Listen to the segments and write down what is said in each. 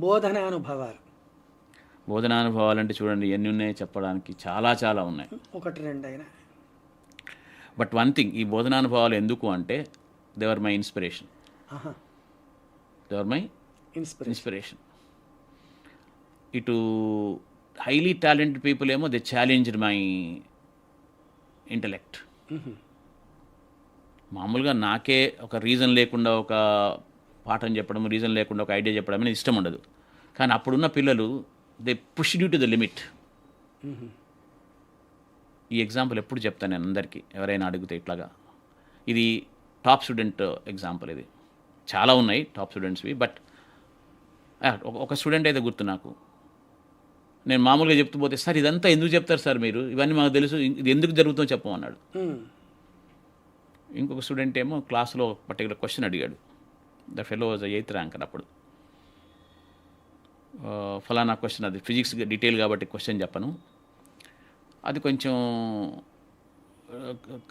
బోధనానుభవాలు బోధనానుభవాలంటే చూడండి ఎన్ని ఉన్నాయి చెప్పడానికి, చాలా చాలా ఉన్నాయి. ఒకటి రెండు అయినా. బట్ వన్ థింగ్, ఈ బోధనానుభవాలు ఎందుకు అంటే they were my inspiration. They were my inspiration. ఇటు హైలీ టాలెంటెడ్ పీపుల్ ఏమో దే ఛాలెంజ్డ్ మై ఇంటలెక్ట్. మామూలుగా నాకే ఒక రీజన్ లేకుండా ఒక పాఠం చెప్పడం, రీజన్ లేకుండా ఒక ఐడియా చెప్పడం అనేది ఇష్టం ఉండదు. కానీ అప్పుడున్న పిల్లలు they push due to the limit. ఈ ఎగ్జాంపుల్ ఎప్పుడు చెప్తాను నేను అందరికీ, ఎవరైనా అడిగితే ఇట్లాగా. ఇది టాప్ స్టూడెంట్ ఎగ్జాంపుల్. ఇది చాలా ఉన్నాయి టాప్ స్టూడెంట్స్వి, బట్ ఒక స్టూడెంట్ అయితే గుర్తు నాకు. నేను మామూలుగా చెప్తూ పోతే, సార్ ఇదంతా ఎందుకు చెప్తారు సార్ మీరు, ఇవన్నీ మాకు తెలుసు, ఇది ఎందుకు జరుగుతుందో చెప్పమన్నాడు. ఇంకొక స్టూడెంట్ ఏమో క్లాస్లో పర్టికులర్ క్వశ్చన్ అడిగాడు. The fellow was 8th rank అప్పుడు. ఫలానా క్వశ్చన్, అది ఫిజిక్స్ డీటెయిల్ కాబట్టి క్వశ్చన్ చెప్పను, అది కొంచెం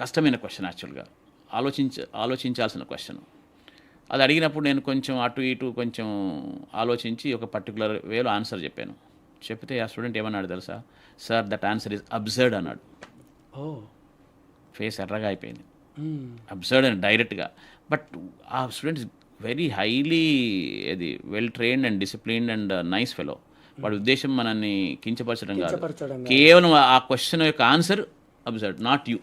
కష్టమైన క్వశ్చన్, యాక్చువల్గా ఆలోచించాల్సిన క్వశ్చన్. అది అడిగినప్పుడు నేను కొంచెం అటు ఇటు కొంచెం ఆలోచించి ఒక పర్టికులర్ వేలో ఆన్సర్ చెప్పాను. చెప్తే ఆ స్టూడెంట్ ఏమన్నాడు తెలుసా, sir that answer is absurd అన్నాడు. ఫేస్ ఎర్రగా అయిపోయింది. అబ్సర్డ్ అని డైరెక్ట్గా. బట్ ఆ స్టూడెంట్ ఇస్ వెరీ హైలీ అది well trained and disciplined and nice fellow. వాడి ఉద్దేశం మనల్ని కించపరచడం కాదు, కేవలం ఆ క్వశ్చన్ యొక్క ఆన్సర్ అబ్సర్డ్, నాట్ యూ.